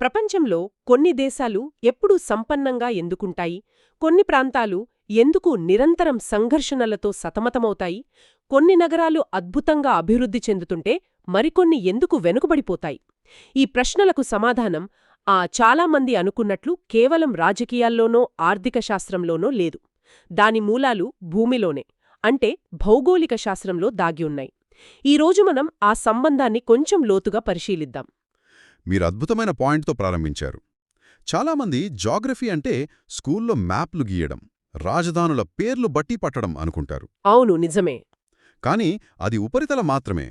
ప్రపంచంలో కొన్ని దేశాలు ఎప్పుడూ సంపన్నంగా ఎందుకుంటాయి, కొన్ని ప్రాంతాలు ఎందుకు నిరంతరం సంఘర్షణలతో సతమతమవుతాయి, కొన్ని నగరాలు అద్భుతంగా అభివృద్ధి చెందుతుంటే మరికొన్ని ఎందుకు వెనుకబడిపోతాయి? ఈ ప్రశ్నలకు సమాధానం చాలామంది అనుకున్నట్లు కేవలం రాజకీయాల్లోనో ఆర్థిక శాస్త్రంలోనో లేదు. దాని మూలాలు భూమిలోనే, అంటే భౌగోళిక శాస్త్రంలో దాగి ఉన్నాయి. ఈరోజు మనం ఆ సంబంధాన్ని కొంచెం లోతుగా పరిశీలిద్దాం. మీరు అద్భుతమైన పాయింట్తో ప్రారంభించారు. చాలామంది జాగ్రఫీ అంటే స్కూల్లో మ్యాప్లు గీయడం, రాజధానుల పేర్లు బట్టి పట్టడం అనుకుంటారు. అవును, నిజమే. కానీ అది ఉపరితల మాత్రమే.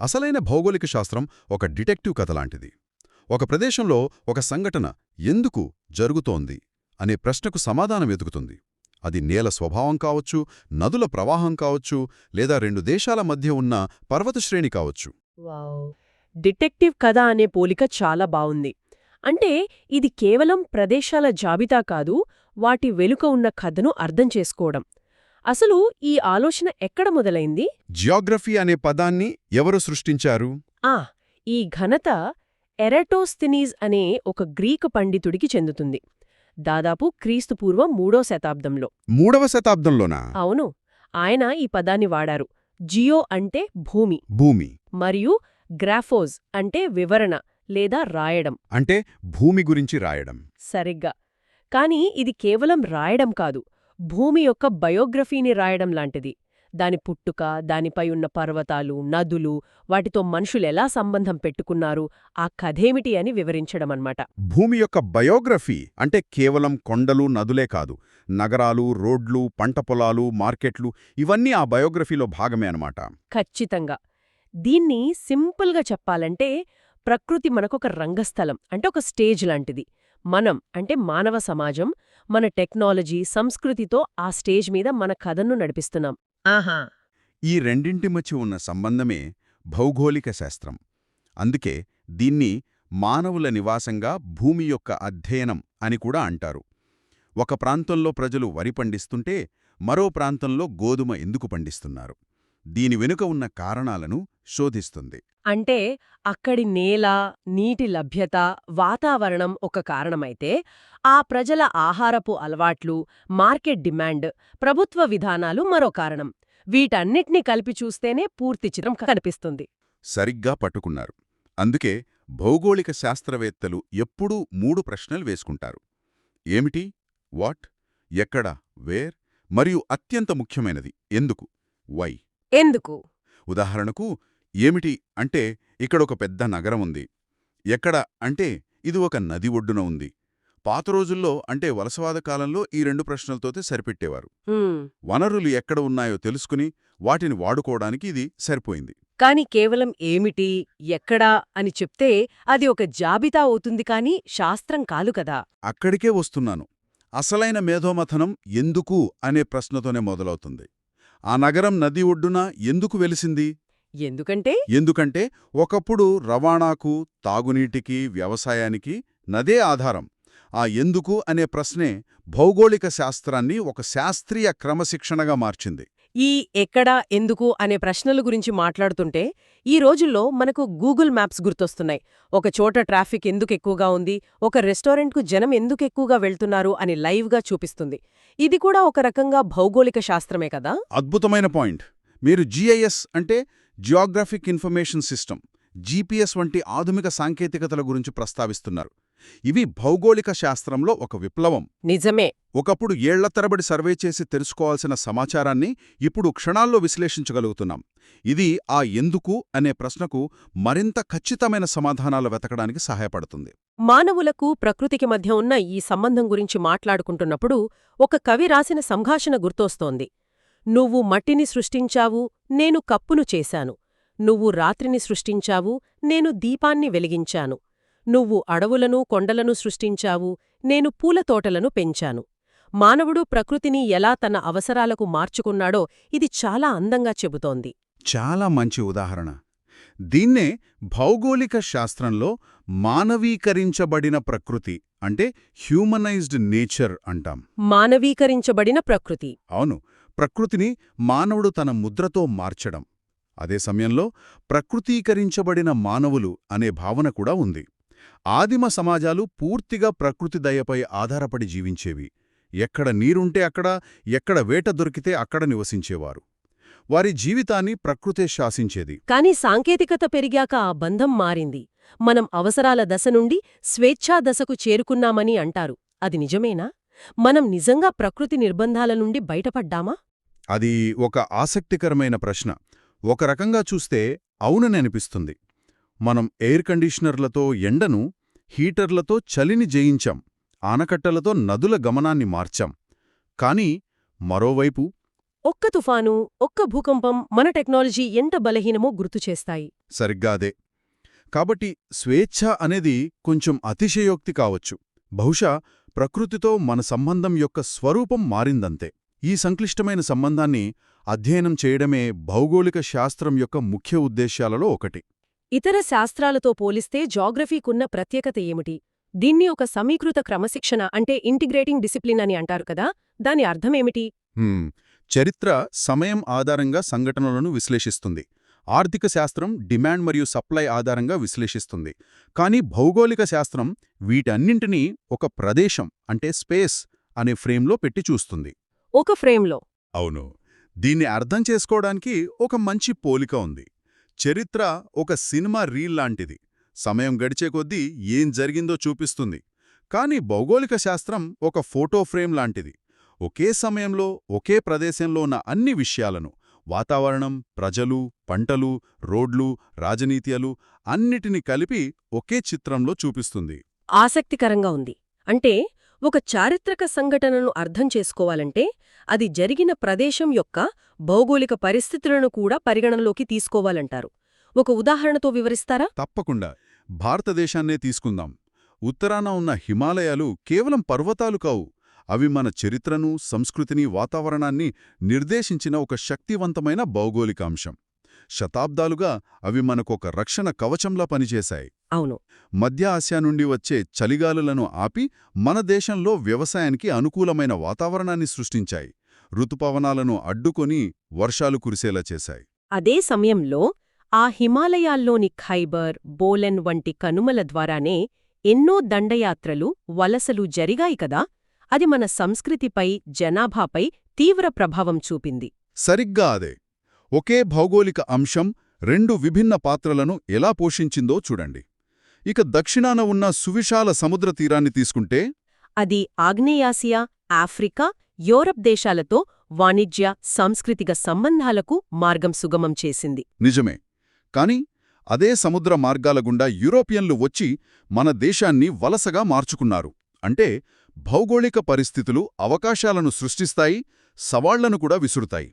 అసలైన భౌగోళిక శాస్త్రం ఒక డిటెక్టివ్ కథ లాంటిది. ఒక ప్రదేశంలో ఒక సంఘటన ఎందుకు జరుగుతోంది అనే ప్రశ్నకు సమాధానం వెతుకుతుంది. అది నేల స్వభావం కావచ్చు, నదుల ప్రవాహం కావచ్చు, లేదా రెండు దేశాల మధ్య ఉన్న పర్వతశ్రేణి కావచ్చు. డిటెక్టివ్ కథ అనే పోలిక చాలా బావుంది. అంటే ఇది కేవలం ప్రదేశాల జాబితా కాదు, వాటి వెనుక ఉన్న కథను అర్థం చేసుకోవడం. అసలు ఈ ఆలోచన ఎక్కడ మొదలైంది? జియోగ్రఫీ అనే పదాన్ని ఎవరు సృష్టించారు? ఈ ఘనత ఎరటోస్థెనీస్ అనే ఒక గ్రీకు పండితుడికి చెందుతుంది. దాదాపు క్రీస్తుపూర్వం 3వ శతాబ్దంలో. 3వ శతాబ్దంలోనా? అవును, ఆయన ఈ పదాన్ని వాడారు. జియో అంటే భూమి, భూమి, మరియు గ్రాఫోజ్ అంటే వివరణ లేదా రాయడం, అంటే భూమి గురించి రాయడం. సరిగ్గా. కాని ఇది కేవలం రాయడం కాదు, భూమి యొక్క బయోగ్రఫీని రాయడం లాంటిది. దాని పుట్టుక, దానిపై ఉన్న పర్వతాలు, నదులు, వాటితో మనుషులెలా సంబంధం పెట్టుకున్నారు, ఆ కథేమిటి అని వివరించడమన్నమాట. భూమి యొక్క బయోగ్రఫీ అంటే కేవలం కొండలు, నదులే కాదు, నగరాలు, రోడ్లు, పంట పొలాలు, మార్కెట్లు, ఇవన్నీ ఆ బయోగ్రఫీలో భాగమే అన్నమాట. ఖచ్చితంగా. దీన్ని సింపుల్గా చెప్పాలంటే ప్రకృతి మనకొక రంగస్థలం, అంటే ఒక స్టేజ్ లాంటిది. మనం అంటే మానవ సమాజం, మన టెక్నాలజీ, సంస్కృతితో ఆ స్టేజ్ మీద మన కథను నడిపిస్తున్నాం. ఈ రెండింటి మధ్య ఉన్న సంబంధమే భౌగోళిక శాస్త్రం. అందుకే దీన్ని మానవుల నివాసంగా భూమి యొక్క అధ్యయనం అని కూడా అంటారు. ఒక ప్రాంతంలో ప్రజలు వరి పండిస్తుంటే మరో ప్రాంతంలో గోధుమ ఎందుకు పండిస్తున్నారు, దీని వెనుక ఉన్న కారణాలను శోధిస్తుంది. అంటే అక్కడి నేల, నీటి లభ్యత, వాతావరణం ఒక కారణమైతే, ఆ ప్రజల ఆహారపు అలవాట్లు, మార్కెట్ డిమాండ్, ప్రభుత్వ విధానాలు మరో కారణం. వీటన్నిటినీ కలిపి చూస్తేనే పూర్తి చిత్రం కనిపిస్తుంది. సరిగ్గా పట్టుకున్నారు. అందుకే భౌగోళిక శాస్త్రవేత్తలు ఎప్పుడూ 3 ప్రశ్నలు వేసుకుంటారు. ఏమిటి, వాట్, ఎక్కడ, వేర్, మరియు అత్యంత ముఖ్యమైనది ఎందుకు, వై. ఎందుకు? ఉదాహరణకు, ఏమిటి అంటే ఇక్కడొక పెద్ద నగరం ఉంది. ఎక్కడ అంటే ఇది ఒక నది ఒడ్డున ఉంది. పాత రోజుల్లో అంటే వలసవాద కాలంలో ఈ 2 ప్రశ్నలతోతే సరిపెట్టేవారు. వనరులు ఎక్కడ ఉన్నాయో తెలుసుకుని వాటిని వాడుకోవడానికి ఇది సరిపోయింది. కాని కేవలం ఏమిటి, ఎక్కడా అని చెప్తే అది ఒక జాబితా అవుతుంది, కాని శాస్త్రం కాదు కదా. అక్కడికే వస్తున్నాను. అసలైన మేధోమథనం ఎందుకు అనే ప్రశ్నతోనే మొదలవుతుంది. ఆ నగరం నది ఒడ్డున ఎందుకు వెలిసింది? ఎందుకంటే ఒకప్పుడు రవాణాకు, తాగునీటికి, వ్యవసాయానికి నదే ఆధారం. ఆ ఎందుకు అనే ప్రశ్నే భౌగోళిక శాస్త్రాన్ని ఒక శాస్త్రీయ క్రమశిక్షణగా మార్చింది. ఈ ఎక్కడా, ఎందుకు అనే ప్రశ్నల గురించి మాట్లాడుతుంటే ఈ రోజుల్లో మనకు గూగుల్ మ్యాప్స్ గుర్తొస్తున్నాయి. ఒక చోట ట్రాఫిక్ ఎందుకు ఎక్కువగా ఉంది, ఒక రెస్టారెంట్కు జనం ఎందుకు ఎక్కువగా వెళ్తున్నారు అని లైవ్గా చూపిస్తుంది. ఇది కూడా ఒక రకంగా భౌగోళిక శాస్త్రమే కదా. అద్భుతమైన పాయింట్. మీరు GIS అంటే జియోగ్రాఫిక్ ఇన్ఫర్మేషన్ సిస్టమ్, GPS వంటి ఆధునిక సాంకేతికతల గురించి ప్రస్తావిస్తున్నారు. ఇవి భౌగోళిక శాస్త్రంలో ఒక విప్లవం. నిజమే. ఒకప్పుడు ఏళ్ల తరబడి సర్వే చేసి తెలుసుకోవాల్సిన సమాచారాన్ని ఇప్పుడు క్షణాల్లో విశ్లేషించగలుగుతున్నాం. ఇది ఆ ఎందుకు అనే ప్రశ్నకు మరింత ఖచ్చితమైన సమాధానాలు వెతకడానికి సహాయపడుతుంది. మానవులకు ప్రకృతికి మధ్య ఉన్న ఈ సంబంధం గురించి మాట్లాడుకుంటున్నప్పుడు ఒక కవి రాసిన సంభాషణ గుర్తొస్తోంది. నువ్వు మట్టిని సృష్టించావు, నేను కప్పును చేశాను. నువ్వు రాత్రిని సృష్టించావు, నేను దీపాన్ని వెలిగించాను. నువ్వు అడవులను, కొండలను సృష్టించావు, నేను పూలతోటలను పెంచాను. మానవుడు ప్రకృతిని ఎలా తన అవసరాలకు మార్చుకున్నాడో ఇది చాలా అందంగా చెబుతోంది. చాలా మంచి ఉదాహరణ. దీన్నే భౌగోళిక శాస్త్రంలో మానవీకరించబడిన ప్రకృతి అంటే హ్యూమనైజ్డ్ నేచర్ అంటాం. మానవీకరించబడిన ప్రకృతి. అవును, ప్రకృతిని మానవుడు తన ముద్రతో మార్చడం. అదే సమయంలో ప్రకృతీకరించబడిన మానవులు అనే భావన కూడా ఉంది. ఆదిమ సమాజాలు పూర్తిగా ప్రకృతి దయపై ఆధారపడి జీవించేవి. ఎక్కడ నీరుంటే అక్కడ, ఎక్కడ వేట దొరికితే అక్కడ నివసించేవారు. వారి జీవితాన్ని ప్రకృతే శాసించేది. కాని సాంకేతికత పెరిగాక ఆ బంధం మారింది. మనం అవసరాల దశ నుండి స్వేచ్ఛా దశకు చేరుకున్నామని అంటారు. అది నిజమేనా? మనం నిజంగా ప్రకృతి నిర్బంధాల నుండి బయటపడ్డామా? అది ఒక ఆసక్తికరమైన ప్రశ్న. ఒక రకంగా చూస్తే అవునని అనిపిస్తుంది. మనం ఎయిర్ కండీషనర్లతో ఎండను, హీటర్లతో చలిని జయించాం, ఆనకట్టలతో నదుల గమనాన్ని మార్చాం. కానీ మరోవైపు ఒక్క తుఫాను, ఒక్క భూకంపం మన టెక్నాలజీ ఎంత బలహీనమో గుర్తుచేస్తాయి. సరిగ్గా అదే. కాబట్టి స్వేచ్ఛ అనేది కొంచెం అతిశయోక్తి కావచ్చు. బహుశా ప్రకృతితో మన సంబంధం యొక్క స్వరూపం మారిందంతే. ఈ సంక్లిష్టమైన సంబంధాన్ని అధ్యయనం చేయడమే భౌగోళిక శాస్త్రం యొక్క ముఖ్య ఉద్దేశ్యాలలో ఒకటి. ఇతర శాస్త్రాలతో పోలిస్తే జాగ్రఫీకున్న ప్రత్యేకత ఏమిటి? దీన్ని ఒక సమీకృత క్రమశిక్షణ అంటే ఇంటిగ్రేటింగ్ డిసిప్లిన్ అని అంటారు కదా, దాని అర్థమేమిటి? చరిత్ర సమయం ఆధారంగా సంఘటనలను విశ్లేషిస్తుంది. ఆర్థిక శాస్త్రం డిమాండ్ మరియు సప్లై ఆధారంగా విశ్లేషిస్తుంది. కానీ భౌగోళిక శాస్త్రం వీటన్నింటినీ ఒక ప్రదేశం అంటే స్పేస్ అనే ఫ్రేమ్లో పెట్టి చూస్తుంది. ఒక ఫ్రేమ్లో? అవును. దీన్ని అర్థం చేసుకోవడానికి ఒక మంచి పోలిక ఉంది. చరిత్ర ఒక సినిమా రీల్ లాంటిది. సమయం గడిచే కొద్దీ ఏం జరిగిందో చూపిస్తుంది. కానీ భౌగోళిక శాస్త్రం ఒక ఫోటో ఫ్రేమ్ లాంటిది. ఒకే సమయంలో ఒకే ప్రదేశంలో ఉన్న అన్ని విషయాలను, వాతావరణం, ప్రజలు, పంటలు, రోడ్లు, రాజనీత్యాలు అన్నిటినీ కలిపి ఒకే చిత్రంలో చూపిస్తుంది. ఆసక్తికరంగా ఉంది. అంటే ఒక చారిత్రక సంఘటనను అర్థం చేసుకోవాలంటే అది జరిగిన ప్రదేశం యొక్క భౌగోళిక పరిస్థితులను కూడా పరిగణనలోకి తీసుకోవాలంటారు. ఒక ఉదాహరణతో వివరిస్తారా? తప్పకుండా. భారతదేశాన్నే తీసుకుందాం. ఉత్తరాన ఉన్న హిమాలయాలు కేవలం పర్వతాలు కావు. అవి మన చరిత్రను, సంస్కృతిని, వాతావరణాన్ని నిర్దేశించిన ఒక శక్తివంతమైన భౌగోళిక అంశం. శతాబ్దాలుగా అవి మనకొక రక్షణ కవచంలా పనిచేశాయి. అవును. మధ్య ఆసియా నుండి వచ్చే చలిగాలులను ఆపి మన దేశంలో వ్యవసాయానికి అనుకూలమైన వాతావరణాన్ని సృష్టించాయి. ఋతుపవనాలను అడ్డుకొని వర్షాలు కురిసేలా చేశాయి. అదే సమయంలో ఆ హిమాలయాల్లోని ఖైబర్, బోలెన్ వంటి కనుమల ద్వారానే ఎన్నో దండయాత్రలు, వలసలు జరిగాయి కదా. అది మన సంస్కృతిపై, జనాభాపై తీవ్ర ప్రభావం చూపింది. సరిగ్గా అదే. ఒకే భౌగోళిక అంశం రెండు విభిన్న పాత్రలను ఎలా పోషించిందో చూడండి. ఇక దక్షిణాన ఉన్న సువిశాల సముద్ర తీరాన్ని తీసుకుంటే అది ఆగ్నేయాసియా, ఆఫ్రికా, యూరప్ దేశాలతో వాణిజ్య, సాంస్కృతిక సంబంధాలకు మార్గం సుగమం చేసింది. నిజమే. కాని అదే సముద్ర మార్గాల గుండా యూరోపియన్లు వచ్చి మన దేశాన్ని వలసగా మార్చుకున్నారు. అంటే భౌగోళిక పరిస్థితులు అవకాశాలను సృష్టిస్తాయి, సవాళ్లను కూడా విసురుతాయి.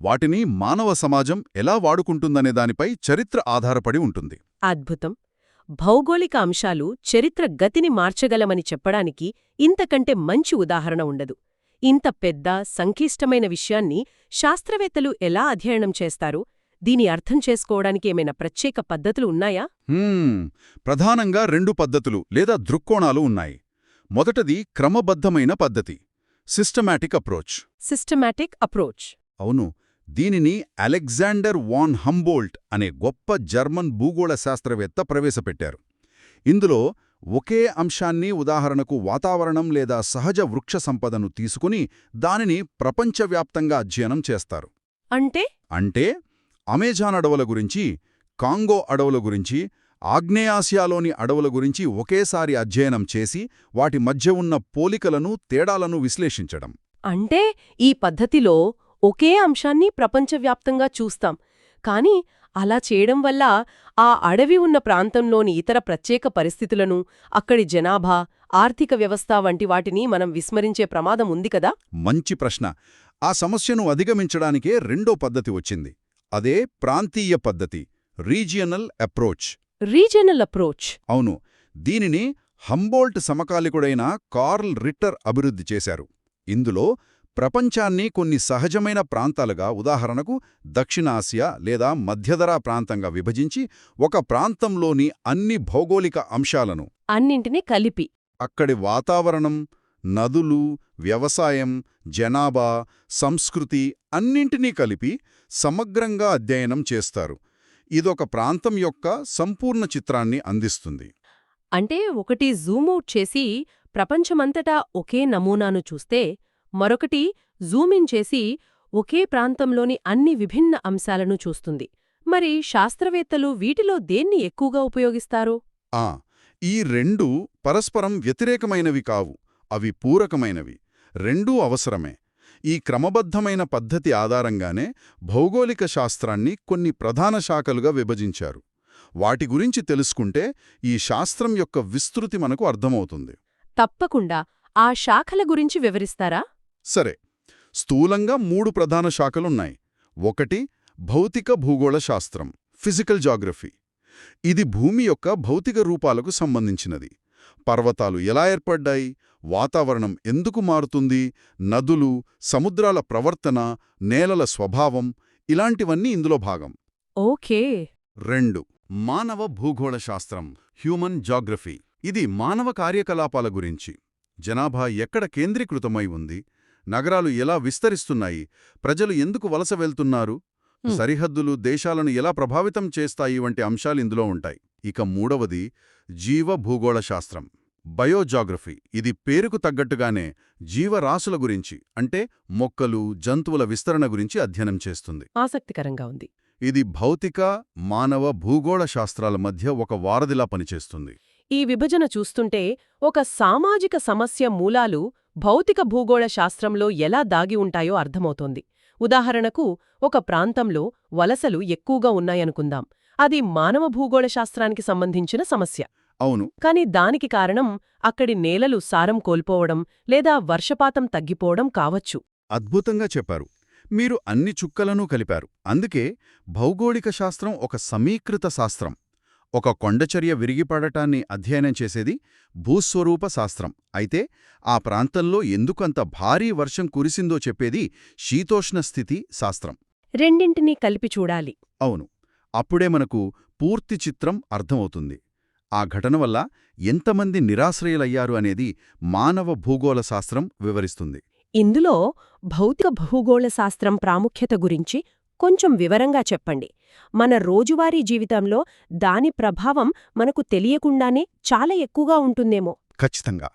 వాటిని మానవ సమాజం ఎలా వాడుకుంటుందనే దానిపై చరిత్ర ఆధారపడి ఉంటుంది. అద్భుతం. భౌగోళిక అంశాలు చరిత్ర గతిని మార్చగలమని చెప్పడానికి ఇంతకంటే మంచి ఉదాహరణ ఉండదు. ఇంత పెద్ద, సంక్లిష్టమైన విషయాన్ని శాస్త్రవేత్తలు ఎలా అధ్యయనం చేస్తారు? దీని అర్థం చేసుకోవడానికి ఏమైనా ప్రత్యేక పద్ధతులు ఉన్నాయా? ప్రధానంగా రెండు పద్ధతులు లేదా దృక్కోణాలు ఉన్నాయి. మొదటది క్రమబద్ధమైన పద్ధతి, సిస్టమాటిక్ అప్రోచ్. Systematic approach. అవును. దీనిని అలెగ్జాండర్ వాన్ హంబోల్ట్ అనే గొప్ప జర్మన్ భూగోళ శాస్త్రవేత్త ప్రవేశపెట్టారు. ఇందులో ఒకే అంశాన్ని, ఉదాహరణకు వాతావరణం లేదా సహజ వృక్ష సంపదను తీసుకుని దానిని ప్రపంచవ్యాప్తంగా అధ్యయనం చేస్తారు. అంటే అమెజాన్ అడవుల గురించి, కాంగో అడవుల గురించి, ఆగ్నేయాసియాలోని అడవుల గురించి ఒకేసారి అధ్యయనం చేసి వాటి మధ్య ఉన్న పోలికలను, తేడాలను విశ్లేషించడం. అంటే ఈ పద్ధతిలో ఒకే అంశాన్ని ప్రపంచవ్యాప్తంగా చూస్తాం. కానీ అలా చేయడం వల్ల ఆ అడవి ఉన్న ప్రాంతంలోని ఇతర ప్రత్యేక పరిస్థితులను, అక్కడి జనాభా, ఆర్థిక వ్యవస్థ వంటి వాటిని మనం విస్మరించే ప్రమాదం ఉంది కదా? మంచి ప్రశ్న. ఆ సమస్యను అధిగమించడానికే రెండో పద్ధతి వచ్చింది. అదే ప్రాంతీయ పద్ధతి, రీజియనల్ అప్రోచ్. Regional approach. అవును. దీనిని హంబోల్ట్ సమకాలికుడైన కార్ల్ రిట్టర్ అభివృద్ధి చేశారు. ఇందులో ప్రపంచాన్ని కొన్ని సహజమైన ప్రాంతాలుగా, ఉదాహరణకు దక్షిణాసియా లేదా మధ్యధరా ప్రాంతంగా విభజించి ఒక ప్రాంతంలోని అన్ని భౌగోళిక అంశాలను అన్నింటినీ కలిపి అక్కడి వాతావరణం, నదులు, వ్యవసాయం, జనాభా, సంస్కృతి అన్నింటినీ కలిపి సమగ్రంగా అధ్యయనం చేస్తారు. ఇదొక ప్రాంతం యొక్క సంపూర్ణ చిత్రాన్ని అందిస్తుంది. అంటే ఒకటి జూమౌట్ చేసి ప్రపంచమంతటా ఒకే నమూనాను చూస్తే, మరొకటి జూమిన్ చేసి ఒకే ప్రాంతంలోని అన్ని విభిన్న అంశాలను చూస్తుంది. మరి శాస్త్రవేత్తలు వీటిలో దేన్ని ఎక్కువగా ఉపయోగిస్తారు? ఆ ఈ రెండూ పరస్పరం వ్యతిరేకమైనవి కావు, అవి పూరకమైనవి. రెండూ అవసరమే. ఈ క్రమబద్ధమైన పద్ధతి ఆధారంగానే భౌగోళిక శాస్త్రాన్ని కొన్ని ప్రధాన శాఖలుగా విభజించారు. వాటి గురించి తెలుసుకుంటే ఈ శాస్త్రం యొక్క విస్తృతి మనకు అర్థమవుతుంది. తప్పకుండా. ఆ శాఖల గురించి వివరిస్తారా? సరే, స్థూలంగా 3 ప్రధాన శాఖలున్నాయి. ఒకటి భౌతిక భూగోళ శాస్త్రం, ఫిజికల్ జాగ్రఫీ. ఇది భూమి యొక్క భౌతిక రూపాలకు సంబంధించినది. పర్వతాలు ఎలా ఏర్పడ్డాయి, వాతావరణం ఎందుకు మారుతుంది, నదులు, సముద్రాల ప్రవర్తన, నేలల స్వభావం, ఇలాంటివన్నీ ఇందులో భాగం. ఓకే. 2 మానవ భూగోళ శాస్త్రం, హ్యూమన్ జాగ్రఫీ. ఇది మానవ కార్యకలాపాల గురించి. జనాభా ఎక్కడ కేంద్రీకృతమై ఉంది, నగరాలు ఎలా విస్తరిస్తున్నాయి, ప్రజలు ఎందుకు వలస వెళ్తున్నారు, సరిహద్దులు దేశాలను ఎలా ప్రభావితం చేస్తాయి వంటి అంశాలు ఇందులో ఉంటాయి. ఇక 3వది జీవ భూగోళ శాస్త్రం, బయోజాగ్రఫీ. ఇది పేరుకు తగ్గట్టుగానే జీవరాశుల గురించి, అంటే మొక్కలు, జంతువుల విస్తరణ గురించి అధ్యయనం చేస్తుంది. ఆసక్తికరంగా ఉంది. ఇది భౌతిక, మానవ భూగోళ శాస్త్రాల మధ్య ఒక వారధిలా పనిచేస్తుంది. ఈ విభజన చూస్తుంటే ఒక సామాజిక సమస్య మూలాలు భౌతిక భూగోళ శాస్త్రంలో ఎలా దాగి ఉంటాయో అర్థమవుతోంది. ఉదాహరణకు, ఒక ప్రాంతంలో వలసలు ఎక్కువగా ఉన్నాయనుకుందాం. అది మానవ భూగోళ శాస్త్రానికి సంబంధించిన సమస్య. అవును. కాని దానికి కారణం అక్కడి నేలలు సారం కోల్పోవడం లేదా వర్షపాతం తగ్గిపోవడం కావచ్చు. అద్భుతంగా చెప్పారు. మీరు అన్ని చుక్కలను కలిపారు. అందుకే భౌగోళిక శాస్త్రం ఒక సమీకృత శాస్త్రం. ఒక కొండచర్య విరిగిపడటాన్ని అధ్యయనం చేసేది భూస్వరూప శాస్త్రం అయితే, ఆ ప్రాంతంలో ఎందుకంత భారీ వర్షం కురిసిందో చెప్పేది శీతోష్ణ స్థితి శాస్త్రం. రెండింటినీ కలిపి చూడాలి. అవును. అప్పుడే మనకు పూర్తి చిత్రం అర్థమవుతుంది. ఆ ఘటన వల్ల ఎంతమంది నిరాశ్రయులయ్యారు అనేది మానవ భూగోళ శాస్త్రం వివరిస్తుంది. ఇందులో భౌతిక భూగోళ శాస్త్రం ప్రాముఖ్యత గురించి కొంచెం వివరంగా చెప్పండి. మన రోజువారీ జీవితంలో దాని ప్రభావం మనకు తెలియకుండానే చాలా ఎక్కువగా ఉంటుందేమో. ఖచ్చితంగా.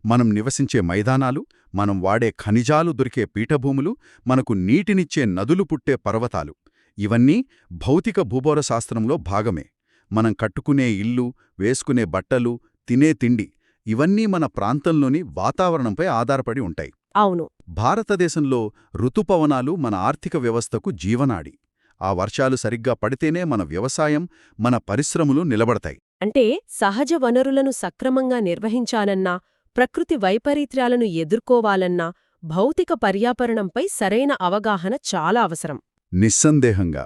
మనం నివసించే మైదానాలు, మనం వాడే ఖనిజాలు దొరికే పీఠభూములు, మనకు నీటినిచ్చే నదులు పుట్టే పర్వతాలు, ఇవన్నీ భౌతిక భూగోళ శాస్త్రంలో భాగమే. మనం కట్టుకునే ఇల్లు, వేసుకునే బట్టలు, తినే తిండి, ఇవన్నీ మన ప్రాంతంలోని వాతావరణంపై ఆధారపడి ఉంటాయి. అవును. భారతదేశంలో ఋతుపవనాలు మన ఆర్థిక వ్యవస్థకు జీవనాడి. ఆ వర్షాలు సరిగ్గా పడితేనే మన వ్యవసాయం, మన పరిశ్రమలు నిలబడతాయి. అంటే సహజ వనరులను సక్రమంగా నిర్వహించాలన్నా, ప్రకృతి వైపరీత్యాలను ఎదుర్కోవాలన్నా భౌతిక పర్యావరణంపై సరైన అవగాహన చాలా అవసరం. నిస్సందేహంగా.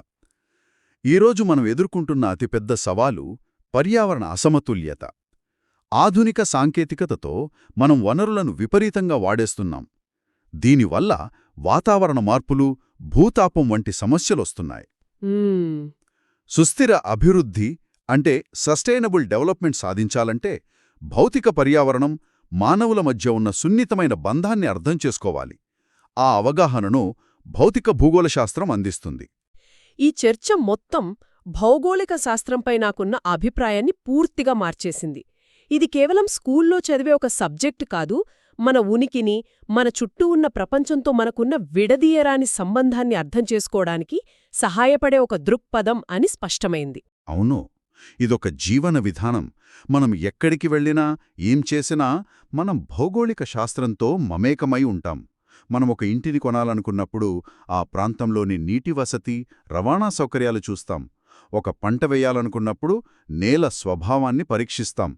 ఈరోజు మనం ఎదుర్కొంటున్న అతిపెద్ద సవాలు పర్యావరణ అసమతుల్యత. ఆధునిక సాంకేతికతతో మనం వనరులను విపరీతంగా వాడేస్తున్నాం. దీనివల్ల వాతావరణ మార్పులు, భూతాపం వంటి సమస్యలొస్తున్నాయి. సుస్థిర అభివృద్ధి అంటే సస్టైనబుల్ డెవలప్మెంట్ సాధించాలంటే భౌతిక పర్యావరణం, మానవుల మధ్య ఉన్న సున్నితమైన బంధాన్ని అర్థం చేసుకోవాలి. ఆ అవగాహనను భౌతిక భూగోళ శాస్త్రం అందిస్తుంది. ఈ చర్చ మొత్తం భౌగోళిక శాస్త్రంపై నాకున్న అభిప్రాయాన్ని పూర్తిగా మార్చేసింది. ఇది కేవలం స్కూల్లో చదివే ఒక సబ్జెక్టు కాదు, మన ఉనికిని, మన చుట్టూ ఉన్న ప్రపంచంతో మనకున్న విడదీయరాని సంబంధాన్ని అర్థం చేసుకోవడానికి సహాయపడే ఒక దృక్పథం అని స్పష్టమైంది. అవును. ఇదొక జీవన విధానం. మనం ఎక్కడికి వెళ్ళినా, ఏం చేసినా మనం భౌగోళిక శాస్త్రంతో మమేకమై ఉంటాం. మనం ఒక ఇంటిని కొనాలనుకున్నప్పుడు ఆ ప్రాంతంలోని నీటి వసతి, రవాణా సౌకర్యాలు చూస్తాం. ఒక పంట వేయాలనుకున్నప్పుడు నేల స్వభావాన్ని పరీక్షిస్తాం.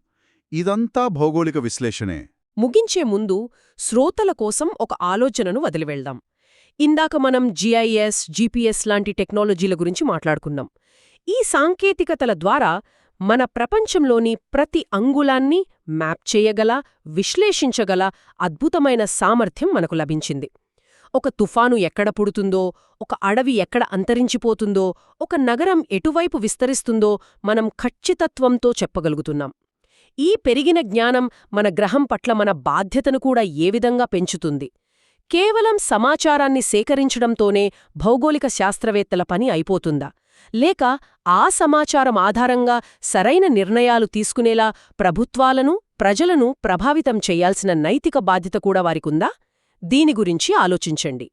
ఇదంతా భౌగోళిక విశ్లేషణే. ముగించే ముందు శ్రోతల కోసం ఒక ఆలోచనను వదిలివెళ్దాం. ఇందాక మనం GIS, GPS లాంటి టెక్నాలజీల గురించి మాట్లాడుకున్నాం. ఈ సాంకేతికతల ద్వారా మన ప్రపంచంలోని ప్రతి అంగుళాన్ని మ్యాప్ చేయగల, విశ్లేషించగల అద్భుతమైన సామర్థ్యం మనకు లభించింది. ఒక తుఫాను ఎక్కడ పుడుతుందో, ఒక అడవి ఎక్కడ అంతరించిపోతుందో, ఒక నగరం ఎటువైపు విస్తరిస్తుందో మనం ఖచ్చితత్వంతో చెప్పగలుగుతున్నాం. ఈ పెరిగిన జ్ఞానం మన గ్రహం పట్ల మన బాధ్యతను కూడా ఏ విధంగా పెంచుతుంది. కేవలం సమాచారాన్ని సేకరించడంతోనే భౌగోళిక శాస్త్రవేత్తల పని అయిపోతుందా? లేక ఆ సమాచారం ఆధారంగా సరైన నిర్ణయాలు తీసుకునేలా ప్రభుత్వాలను, ప్రజలను ప్రభావితం చెయ్యాల్సిన నైతిక బాధ్యత కూడా వారికుందా? దీని గురించి ఆలోచించండి.